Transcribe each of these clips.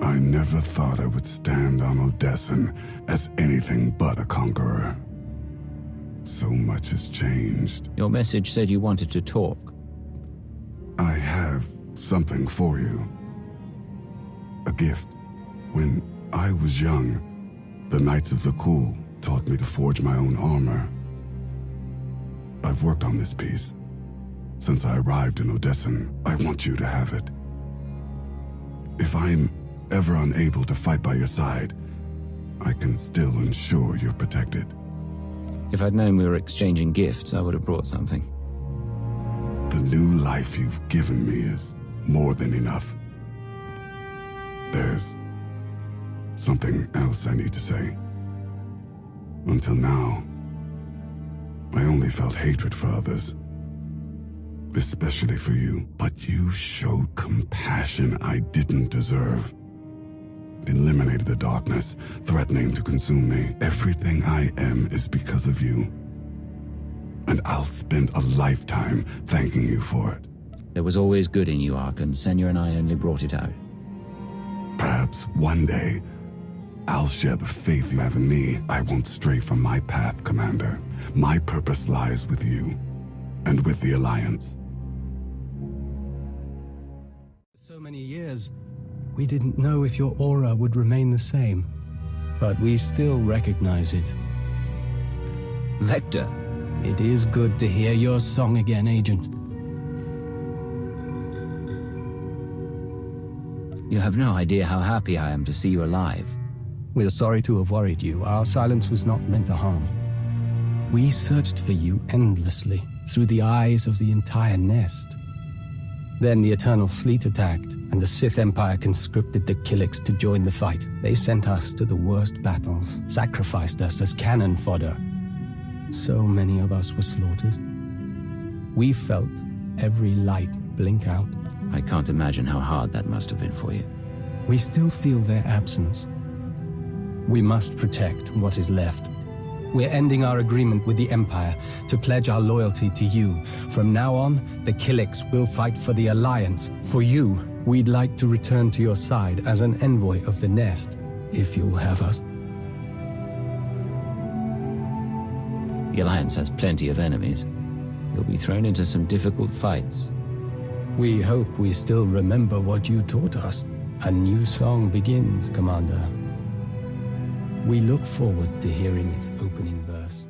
I never thought I would stand on Odessan as anything but a conqueror. So much has changed. Your message said you wanted to talk. I have something for you. A gift. When I was young, the Knights of the Cool taught me to forge my own armor. I've worked on this piece since I arrived in Odessan. I want you to have it. If I'm ever unable to fight by your side, I can still ensure you're protected. If I'd known we were exchanging gifts, I would have brought something. The new life you've given me is more than enough. There's something else I need to say. Until now, I only felt hatred for others, especially for you. But you showed compassion I didn't deserve. It eliminated the darkness, threatening to consume me. Everything I am is because of you. And I'll spend a lifetime thanking you for it. There was always good in you, Arkan. Senya and I only brought it out. Perhaps one day, I'll share the faith you have in me. I won't stray from my path, Commander. My purpose lies with you, and with the Alliance. So many years, we didn't know if your aura would remain the same. But we still recognize it. Vector. It is good to hear your song again, Agent. You have no idea how happy I am to see you alive. We're sorry to have worried you. Our silence was not meant to harm. We searched for you endlessly, through the eyes of the entire nest. Then the Eternal Fleet attacked, and the Sith Empire conscripted the Killiks to join the fight. They sent us to the worst battles, sacrificed us as cannon fodder. So many of us were slaughtered. We felt every light blink out. I can't imagine how hard that must have been for you. We still feel their absence. We must protect what is left. We're ending our agreement with the Empire to pledge our loyalty to you. From now on, the Killiks will fight for the Alliance. For you, we'd like to return to your side as an envoy of the Nest, if you'll have us. The Alliance has plenty of enemies. You'll be thrown into some difficult fights. We hope we still remember what you taught us. A new song begins, Commander. We look forward to hearing its opening verse.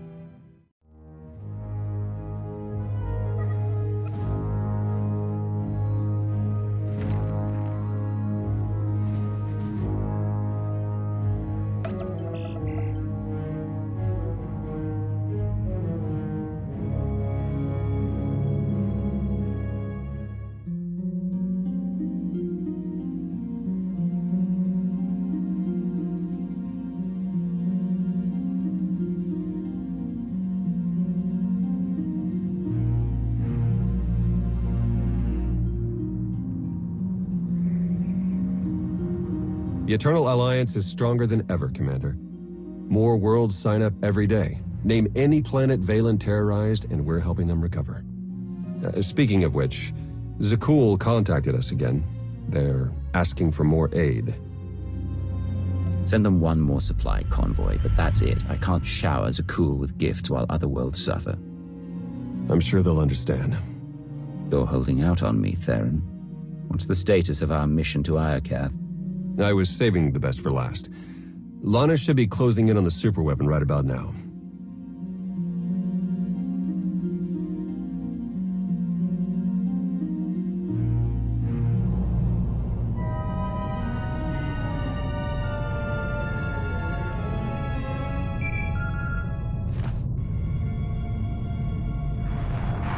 The Eternal Alliance is stronger than ever, Commander. More worlds sign up every day. Name any planet Valen terrorized, and we're helping them recover. Speaking of which, Zakul contacted us again. They're asking for more aid. Send them one more supply convoy, but that's it. I can't shower Zakul with gifts while other worlds suffer. I'm sure they'll understand. You're holding out on me, Theron. What's the status of our mission to Iokath? I was saving the best for last. Lana should be closing in on the superweapon right about now.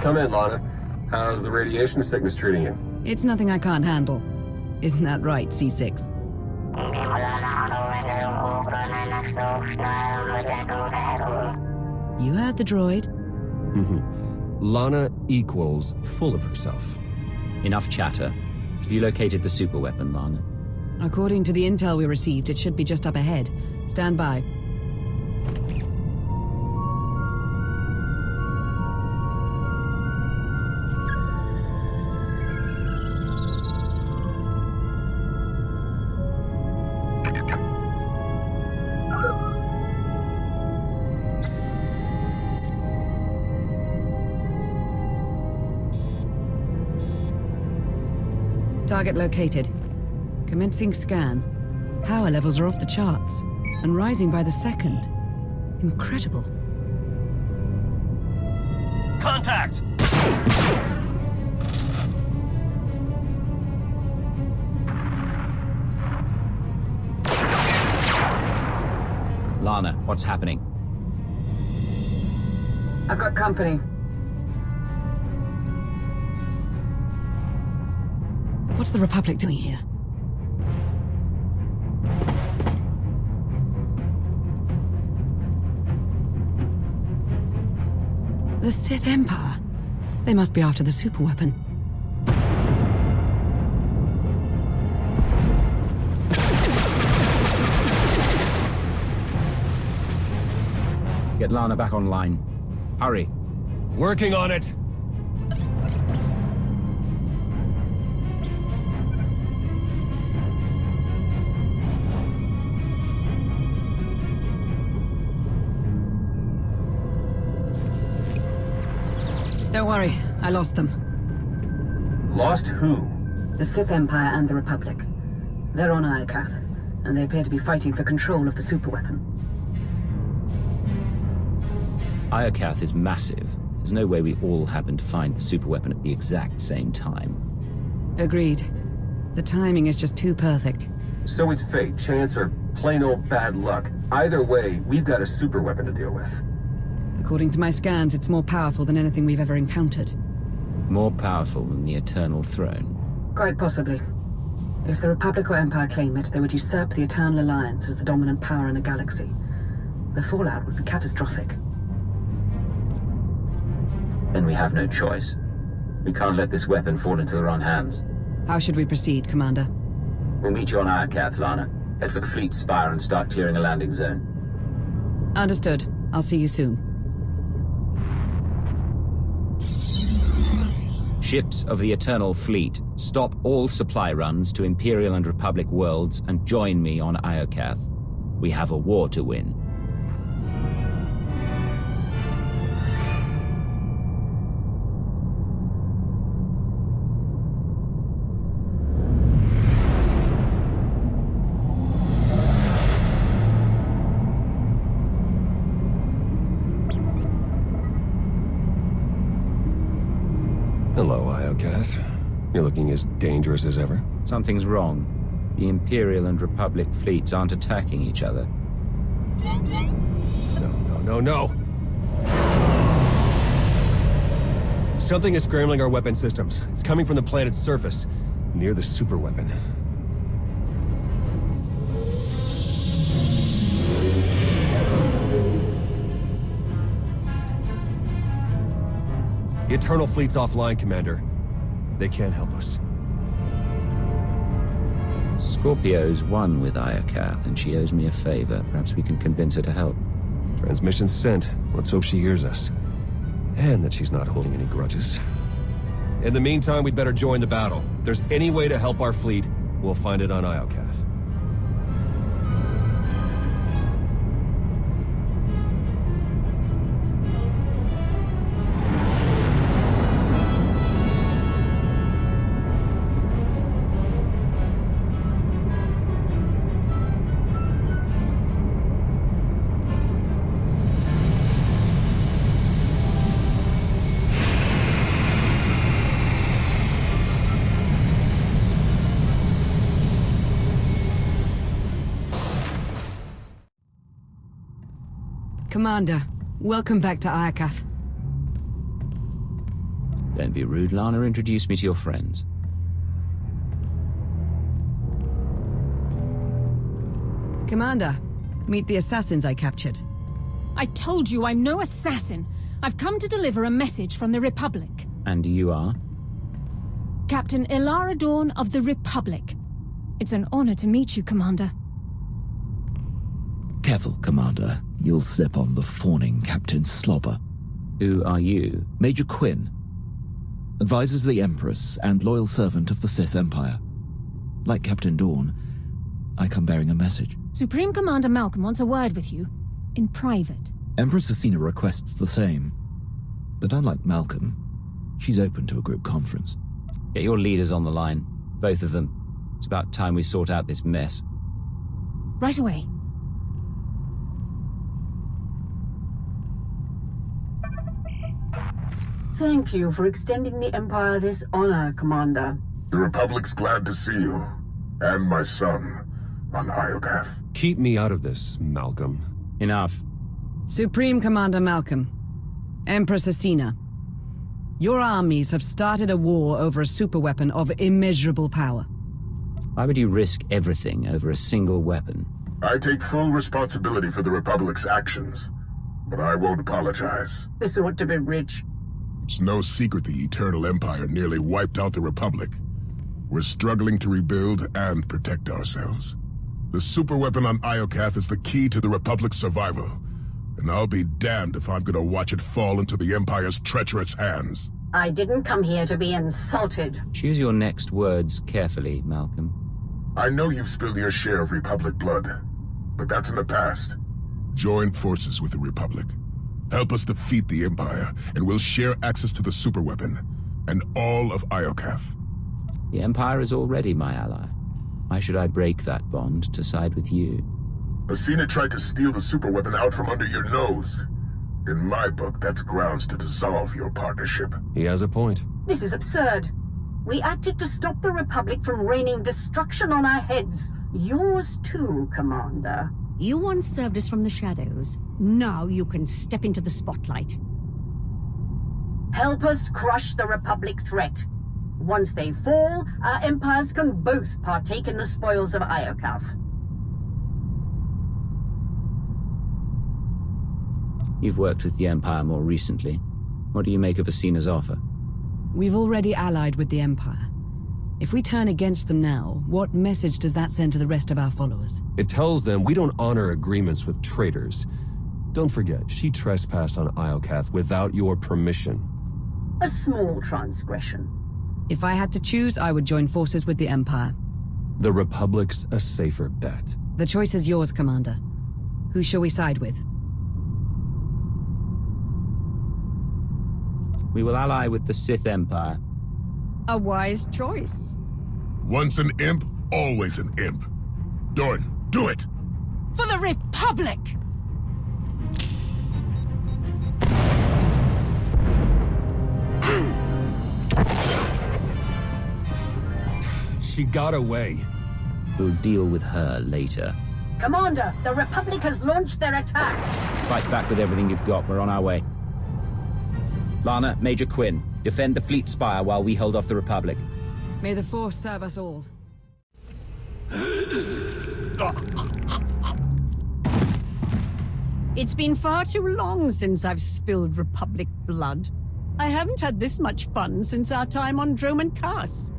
Come in, Lana. How's the radiation sickness treating you? It's nothing I can't handle. Isn't that right, C6? You heard the droid. Lana equals full of herself. Enough chatter. Have you located the superweapon, Lana? According to the intel we received, it should be just up ahead. Stand by. Target located. Commencing scan. Power levels are off the charts, and rising by the second. Incredible. Contact! Lana, what's happening? I've got company. What's the Republic doing here? The Sith Empire. They must be after the superweapon. Get Lana back online. Hurry. Working on it! Don't worry, I lost them. Lost who? The Sith Empire and the Republic. They're on Iokath, and they appear to be fighting for control of the superweapon. Iokath is massive. There's no way we all happen to find the superweapon at the exact same time. Agreed. The timing is just too perfect. So it's fate, chance, or plain old bad luck. Either way, we've got a superweapon to deal with. According to my scans, it's more powerful than anything we've ever encountered. More powerful than the Eternal Throne. Quite possibly. If the Republic or Empire claim it, they would usurp the Eternal Alliance as the dominant power in the galaxy. The fallout would be catastrophic. Then we have no choice. We can't let this weapon fall into the wrong hands. How should we proceed, Commander? We'll meet you on Iokath, Lana. Head for the fleet spire and start clearing a landing zone. Understood. I'll see you soon. Ships of the Eternal Fleet, stop all supply runs to Imperial and Republic worlds and join me on Iokath. We have a war to win. Hello, Iokath. You're looking as dangerous as ever. Something's wrong. The Imperial and Republic fleets aren't attacking each other. No. Something is scrambling our weapon systems. It's coming from the planet's surface, near the superweapon. The Eternal Fleet's offline, Commander. They can't help us. Scorpio's won with Iokath, and she owes me a favor. Perhaps we can convince her to help. Transmission sent. Let's hope she hears us. And that she's not holding any grudges. In the meantime, we'd better join the battle. If there's any way to help our fleet, we'll find it on Iokath. Commander, welcome back to Iokath. Don't be rude, Lana. Introduce me to your friends. Commander, meet the assassins I captured. I told you I'm no assassin. I've come to deliver a message from the Republic. And you are? Captain Ilara Dawn of the Republic. It's an honor to meet you, Commander. Careful, Commander. You'll slip on the fawning Captain Slobber. Who are you? Major Quinn. Advisors the Empress and loyal servant of the Sith Empire. Like Captain Dawn, I come bearing a message. Supreme Commander Malcolm wants a word with you. In private. Empress Asina requests the same. But unlike Malcolm, she's open to a group conference. Get your leaders on the line. Both of them. It's about time we sort out this mess. Right away. Thank you for extending the Empire this honor, Commander. The Republic's glad to see you, and my son, on Iokath. Keep me out of this, Malcolm. Enough. Supreme Commander Malcolm, Empress Asina, your armies have started a war over a superweapon of immeasurable power. Why would you risk everything over a single weapon? I take full responsibility for the Republic's actions, but I won't apologize. This ought to be rich. It's no secret the Eternal Empire nearly wiped out the Republic. We're struggling to rebuild and protect ourselves. The superweapon on Iokath is the key to the Republic's survival, and I'll be damned if I'm gonna watch it fall into the Empire's treacherous hands. I didn't come here to be insulted. Choose your next words carefully, Malcolm. I know you've spilled your share of Republic blood, but that's in the past. Join forces with the Republic. Help us defeat the Empire, and we'll share access to the superweapon, and all of Iokath. The Empire is already my ally. Why should I break that bond to side with you? Asina tried to steal the superweapon out from under your nose. In my book, that's grounds to dissolve your partnership. He has a point. This is absurd. We acted to stop the Republic from raining destruction on our heads. Yours too, Commander. You once served us from the shadows. Now you can step into the spotlight. Help us crush the Republic threat. Once they fall, our empires can both partake in the spoils of Iokath. You've worked with the Empire more recently. What do you make of Asina's offer? We've already allied with the Empire. If we turn against them now, what message does that send to the rest of our followers? It tells them we don't honor agreements with traitors. Don't forget, she trespassed on Iokath without your permission. A small transgression. If I had to choose, I would join forces with the Empire. The Republic's a safer bet. The choice is yours, Commander. Who shall we side with? We will ally with the Sith Empire. A wise choice. Once an imp, always an imp. Dorn, do it! For the Republic! She got away. We'll deal with her later. Commander, the Republic has launched their attack. Fight back with everything you've got. We're on our way. Lana, Major Quinn, defend the fleet spire while we hold off the Republic. May the Force serve us all. It's been far too long since I've spilled Republic blood. I haven't had this much fun since our time on Droman Kaas.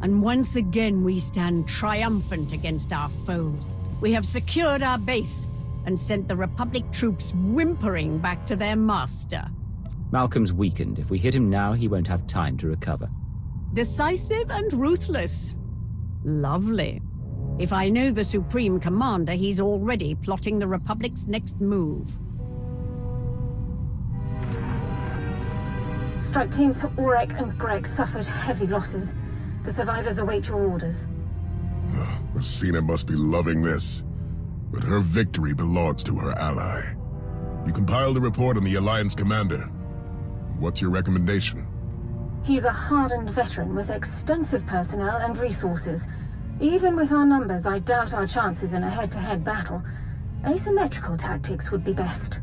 And once again we stand triumphant against our foes. We have secured our base and sent the Republic troops whimpering back to their master. Malcolm's weakened. If we hit him now, he won't have time to recover. Decisive and ruthless. Lovely. If I know the Supreme Commander, he's already plotting the Republic's next move. Strike teams Aurek and Greg suffered heavy losses. The survivors await your orders. Asina must be loving this. But her victory belongs to her ally. You compiled a report on the Alliance commander. What's your recommendation? He's a hardened veteran with extensive personnel and resources. Even with our numbers, I doubt our chances in a head-to-head battle. Asymmetrical tactics would be best.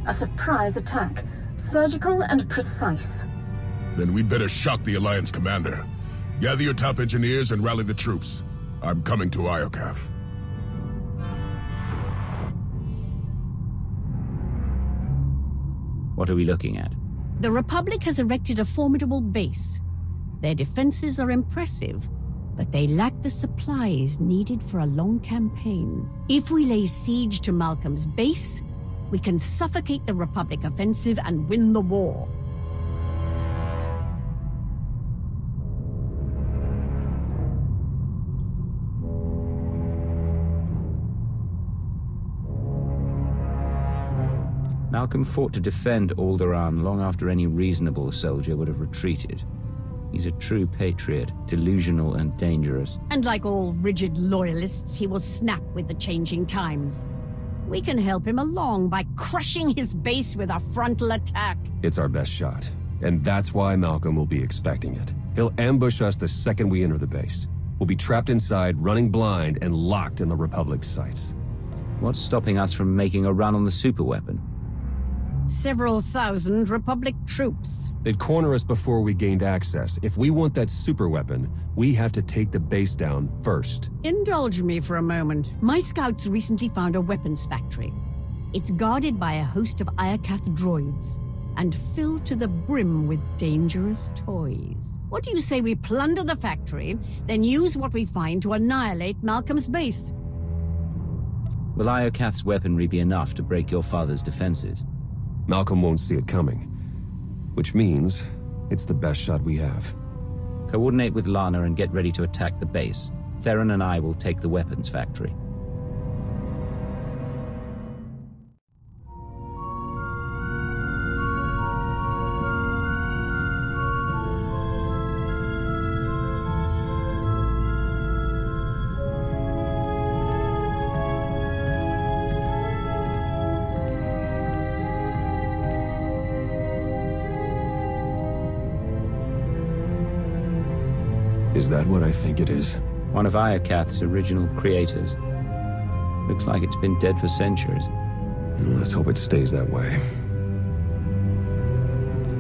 A surprise attack, surgical and precise. Then we'd better shock the Alliance commander. Gather your top engineers and rally the troops. I'm coming to Iokath. What are we looking at? The Republic has erected a formidable base. Their defenses are impressive, but they lack the supplies needed for a long campaign. If we lay siege to Malcolm's base, we can suffocate the Republic offensive and win the war. Malcolm fought to defend Alderaan long after any reasonable soldier would have retreated. He's a true patriot, delusional and dangerous. And like all rigid loyalists, he will snap with the changing times. We can help him along by crushing his base with a frontal attack. It's our best shot, and that's why Malcolm will be expecting it. He'll ambush us the second we enter the base. We'll be trapped inside, running blind, and locked in the Republic's sights. What's stopping us from making a run on the superweapon? Several thousand Republic troops. They'd corner us before we gained access. If we want that superweapon, we have to take the base down first. Indulge me for a moment. My scouts recently found a weapons factory. It's guarded by a host of Iokath droids, and filled to the brim with dangerous toys. What do you say we plunder the factory, then use what we find to annihilate Malcolm's base? Will Iokath's weaponry be enough to break your father's defenses? Malcolm won't see it coming. Which means it's the best shot we have. Coordinate with Lana and get ready to attack the base. Theron and I will take the weapons factory. Is that what I think it is? One of Iokath's original creators. Looks like it's been dead for centuries. Let's hope it stays that way.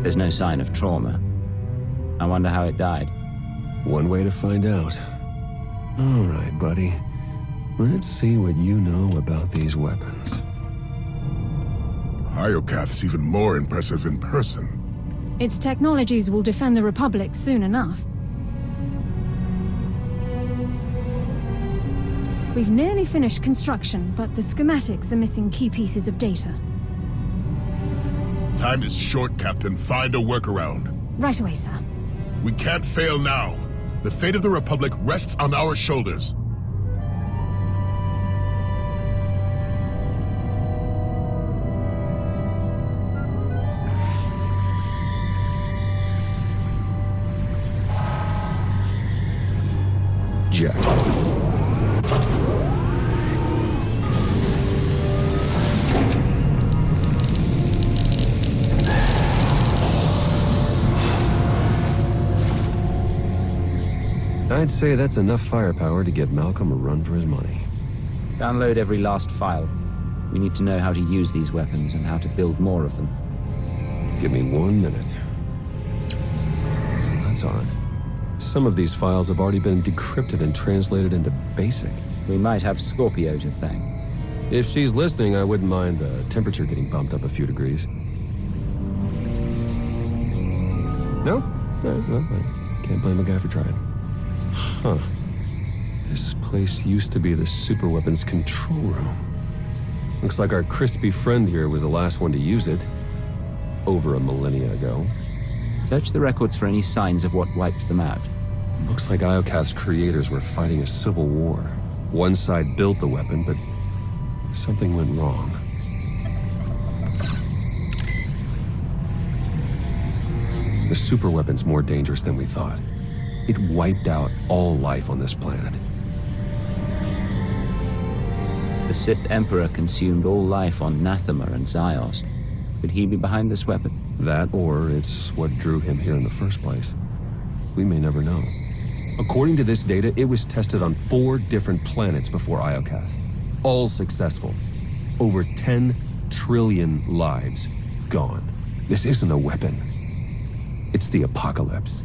There's no sign of trauma. I wonder how it died. One way to find out. All right, buddy. Let's see what you know about these weapons. Iokath's even more impressive in person. Its technologies will defend the Republic soon enough. We've nearly finished construction, but the schematics are missing key pieces of data. Time is short, Captain. Find a workaround. Right away, sir. We can't fail now. The fate of the Republic rests on our shoulders. Jack. I'd say that's enough firepower to give Malcolm a run for his money. Download every last file. We need to know how to use these weapons and how to build more of them. Give me 1 minute. That's odd. Some of these files have already been decrypted and translated into BASIC. We might have Scorpio to thank. If she's listening, I wouldn't mind the temperature getting bumped up a few degrees. No? No, well, I can't blame a guy for trying. Huh. This place used to be the superweapons control room. Looks like our crispy friend here was the last one to use it. Over a millennia ago. Search the records for any signs of what wiped them out. Looks like Iokath's creators were fighting a civil war. One side built the weapon, but something went wrong. The superweapon's more dangerous than we thought. It wiped out all life on this planet. The Sith Emperor consumed all life on Nathema and Ziost. Could he be behind this weapon? That, or it's what drew him here in the first place. We may never know. According to this data, it was tested on 4 different planets before Iokath. All successful. Over 10 trillion lives gone. This isn't a weapon. It's the apocalypse.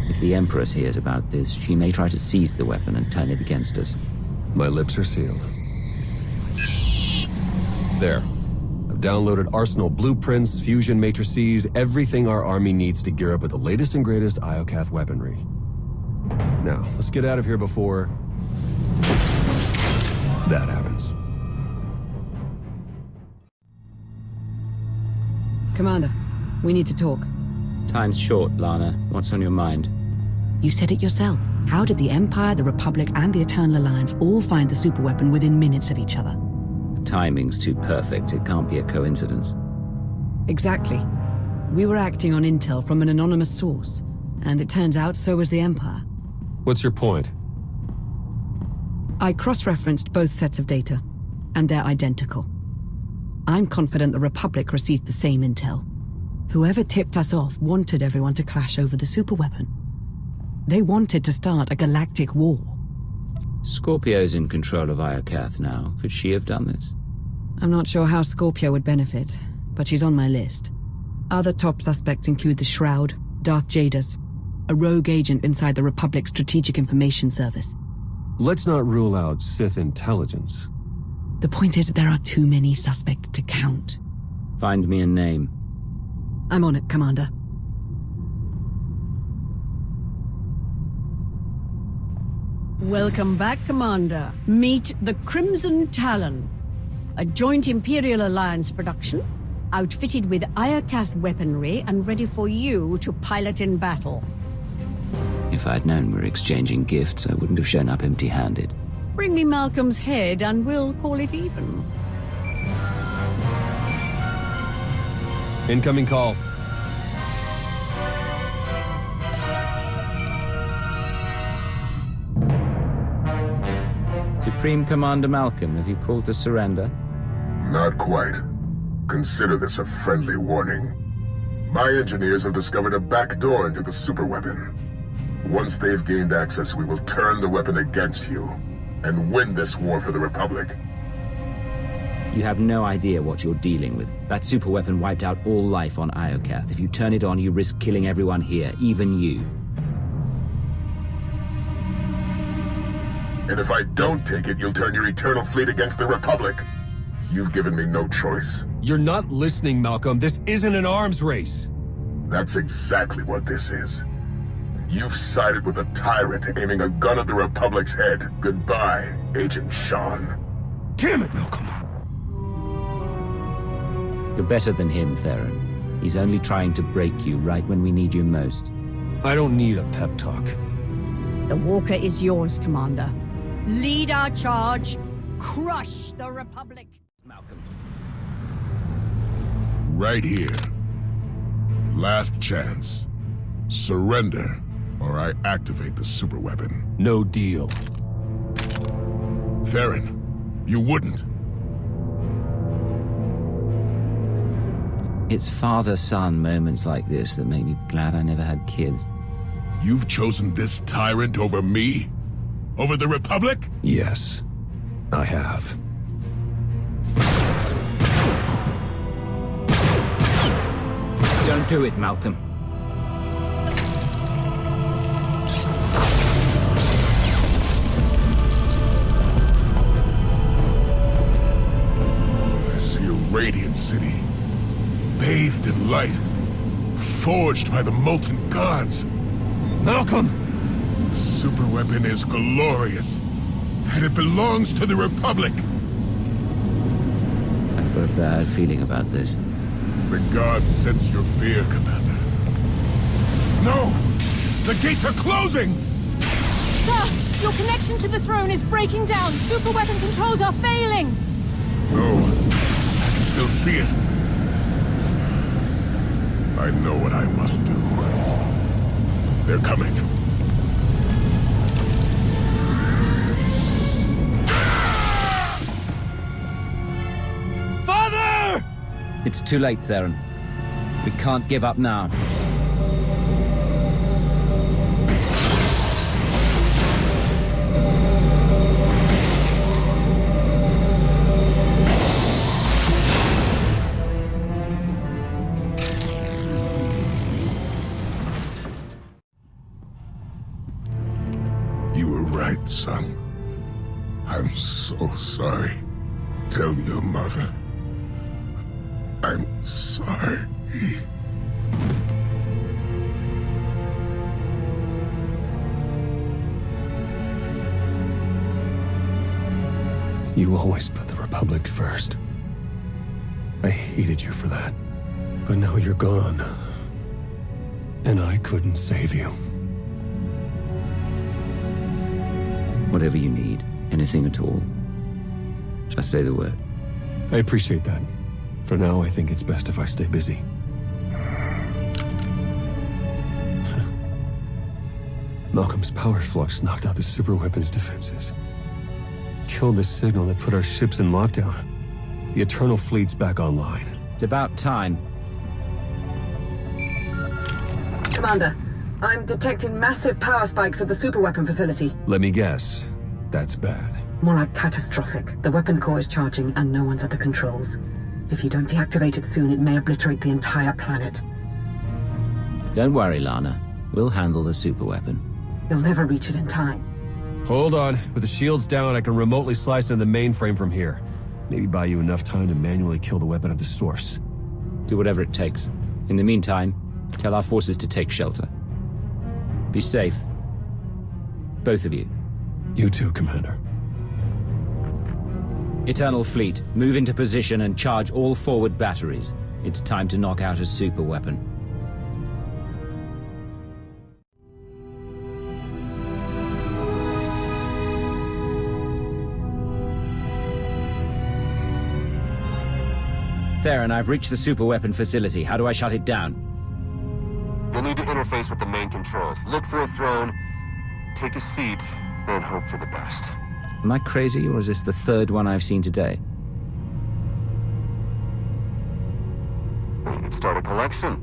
If the Empress hears about this, she may try to seize the weapon and turn it against us. My lips are sealed. There. I've downloaded arsenal blueprints, fusion matrices, everything our army needs to gear up with the latest and greatest Iokath weaponry. Now, let's get out of here before that happens. Commander, we need to talk. Time's short, Lana. What's on your mind? You said it yourself. How did the Empire, the Republic, and the Eternal Alliance all find the superweapon within minutes of each other? The timing's too perfect. It can't be a coincidence. Exactly. We were acting on intel from an anonymous source, and it turns out so was the Empire. What's your point? I cross-referenced both sets of data, and they're identical. I'm confident the Republic received the same intel. Whoever tipped us off wanted everyone to clash over the superweapon. They wanted to start a galactic war. Scorpio's in control of Iokath now. Could she have done this? I'm not sure how Scorpio would benefit, but she's on my list. Other top suspects include the Shroud, Darth Jaders, a rogue agent inside the Republic's Strategic Information Service. Let's not rule out Sith intelligence. The point is there are too many suspects to count. Find me a name. I'm on it, Commander. Welcome back, Commander. Meet the Crimson Talon, a joint Imperial Alliance production, outfitted with Iokath weaponry and ready for you to pilot in battle. If I'd known we're exchanging gifts, I wouldn't have shown up empty-handed. Bring me Malcolm's head and we'll call it even. Incoming call. Supreme Commander Malcolm, have you called to surrender? Not quite. Consider this a friendly warning. My engineers have discovered a back door into the superweapon. Once they've gained access, we will turn the weapon against you and win this war for the Republic. You have no idea what you're dealing with. That superweapon wiped out all life on Iokath. If you turn it on, you risk killing everyone here, even you. And if I don't take it, you'll turn your eternal fleet against the Republic. You've given me no choice. You're not listening, Malcolm. This isn't an arms race. That's exactly what this is. You've sided with a tyrant aiming a gun at the Republic's head. Goodbye, Agent Sean. Damn it, Malcolm. You're better than him, Theron. He's only trying to break you right when we need you most. I don't need a pep talk. The Walker is yours, Commander. Lead our charge. Crush the Republic. Malcolm. Right here. Last chance. Surrender, or I activate the superweapon. No deal. Theron, you wouldn't. It's father-son moments like this that make me glad I never had kids. You've chosen this tyrant over me? Over the Republic? Yes, I have. Don't do it, Malcolm. I see a radiant city, bathed in light, forged by the molten gods. Malcolm! The superweapon is glorious, and it belongs to the Republic. I've got a bad feeling about this. The gods sense your fear, Commander. No! The gates are closing! Sir, your connection to the throne is breaking down. Superweapon controls are failing. No, I can still see it. I know what I must do. They're coming. Father! It's too late, Theron. We can't give up now. You were right, son. I'm so sorry. Tell your mother. I'm sorry. You always put the Republic first. I hated you for that. But now you're gone. And I couldn't save you. Whatever you need, anything at all. Just say the word. I appreciate that. For now, I think it's best if I stay busy. Malcolm's power flux knocked out the superweapon's defenses. Killed the signal that put our ships in lockdown. The Eternal Fleet's back online. It's about time. Commander, I'm detecting massive power spikes at the superweapon facility. Let me guess. That's bad. More like catastrophic. The weapon core is charging and no one's at the controls. If you don't deactivate it soon, it may obliterate the entire planet. Don't worry, Lana. We'll handle the superweapon. You'll never reach it in time. Hold on. With the shields down, I can remotely slice into the mainframe from here. Maybe buy you enough time to manually kill the weapon at the source. Do whatever it takes. In the meantime, tell our forces to take shelter. Be safe. Both of you. You too, Commander. Eternal Fleet, move into position and charge all forward batteries. It's time to knock out a superweapon. Theron, I've reached the superweapon facility. How do I shut it down? You'll need to interface with the main controls. Look for a throne, take a seat, and hope for the best. Am I crazy, or is this the third one I've seen today? Well, you could start a collection.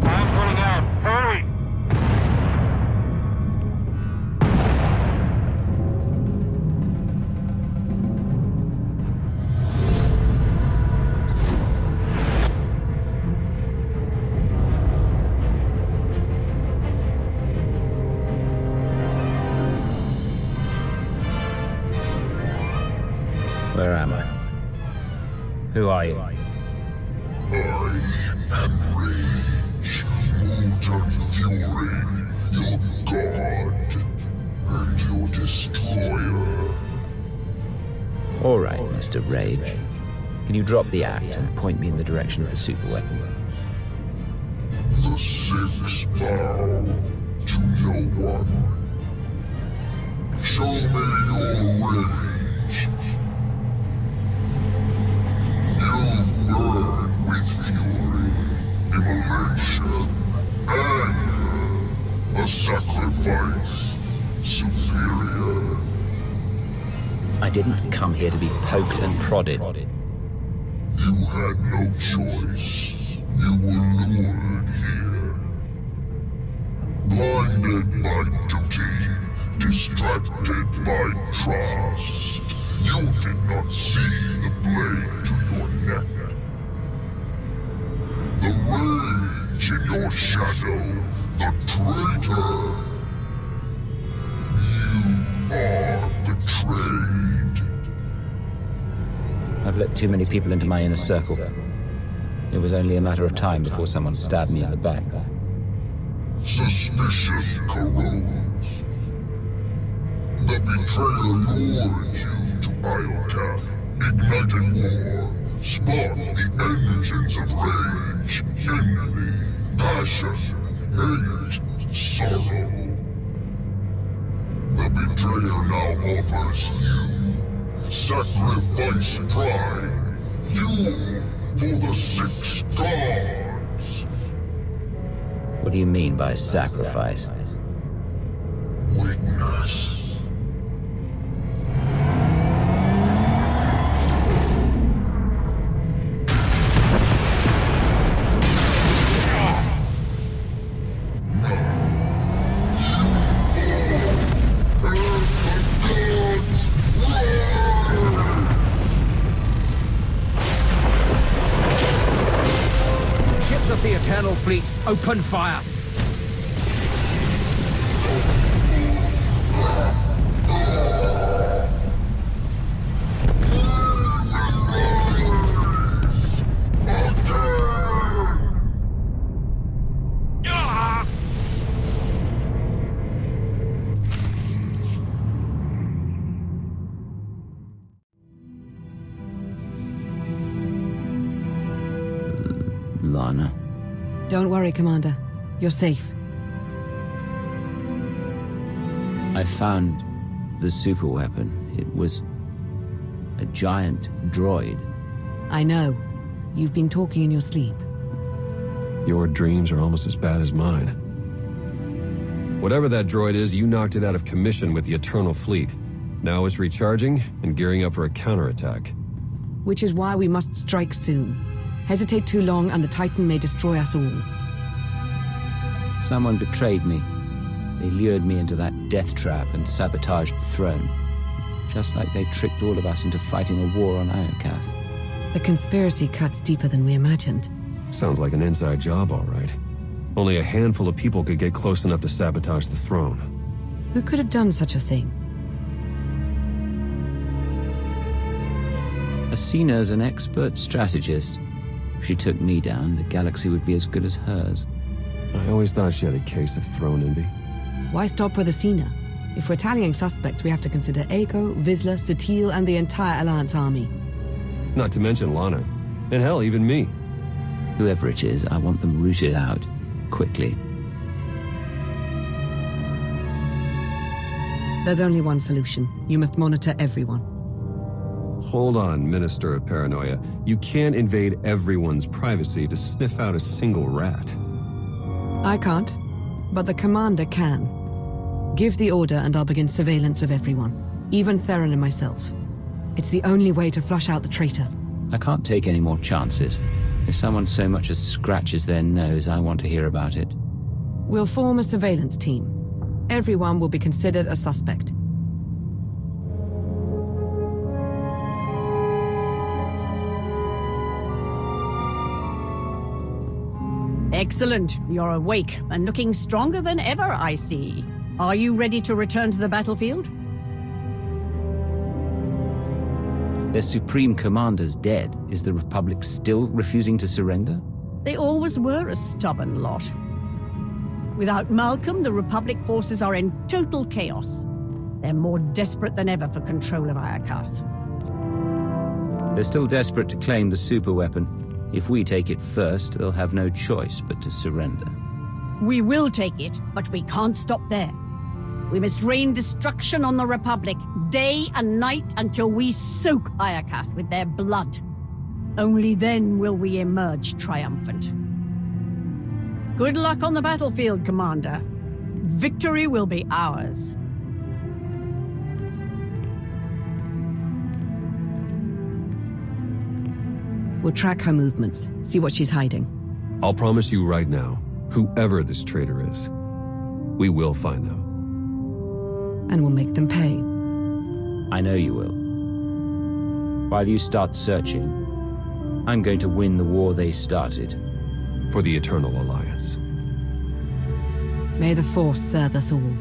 Time's running out. Hurry! Where am I? Who are you? I am Rage, Molten Fury, your god, and your destroyer. All right, Mr. Rage. Can you drop the act and point me in the direction of the superweapon? The six bow to no one. Show me your rage. You burn with fury, immolation, anger, a sacrifice superior. I didn't come here to be poked and prodded. You had no choice. You were lured here. Blinded by duty, distracted by trust. You did not see the blade to your neck. The rage in your shadow, the traitor. You are betrayed. I've let too many people into my inner circle. It was only a matter of time before someone stabbed me in the back. Suspicion corrodes. The betrayer lured you to Iokath, ignited war, sparked the engines of rage, envy, passion, hate, sorrow. The betrayer now offers you sacrifice pride, fuel for the six gods. What do you mean by sacrifice? Weakness. The Eternal Fleet, open fire! Lana. Don't worry, Commander. You're safe. I found the superweapon. a giant droid. I know. You've been talking in your sleep. Your dreams are almost as bad as mine. Whatever that droid is, you knocked it out of commission with the Eternal Fleet. Now it's recharging and gearing up for a counterattack. Which is why we must strike soon. Hesitate too long and the Titan may destroy us all. Someone betrayed me. They lured me into that death trap and sabotaged the throne. Just like they tricked all of us into fighting a war on Iokath. The conspiracy cuts deeper than we imagined. Sounds like an inside job, all right. Only a handful of people could get close enough to sabotage the throne. Who could have done such a thing? Asina's an expert strategist. If she took me down, the galaxy would be as good as hers. I always thought she had a case of throne envy. Why stop with Asina? If we're tallying suspects, we have to consider Eiko, Vizsla, Satil, and the entire Alliance army. Not to mention Lana. And hell, even me. Whoever it is, I want them rooted out. Quickly. There's only one solution. You must monitor everyone. Hold on, Minister of Paranoia. You can't invade everyone's privacy to sniff out a single rat. I can't, but the commander can. Give the order and I'll begin surveillance of everyone, even Theron and myself. It's the only way to flush out the traitor. I can't take any more chances. If someone so much as scratches their nose, I want to hear about it. We'll form a surveillance team. Everyone will be considered a suspect. Excellent. You're awake and looking stronger than ever, I see. Are you ready to return to the battlefield? Their supreme commander's dead. Is the Republic still refusing to surrender? They always were a stubborn lot. Without Malcolm, the Republic forces are in total chaos. They're more desperate than ever for control of Iokath. They're still desperate to claim the superweapon. If we take it first, they'll have no choice but to surrender. We will take it, but we can't stop there. We must rain destruction on the Republic, day and night, until we soak Iokath with their blood. Only then will we emerge triumphant. Good luck on the battlefield, Commander. Victory will be ours. We'll track her movements, see what she's hiding. I'll promise you right now, whoever this traitor is, we will find them. And we'll make them pay. I know you will. While you start searching, I'm going to win the war they started. For the Eternal Alliance. May the Force serve us all.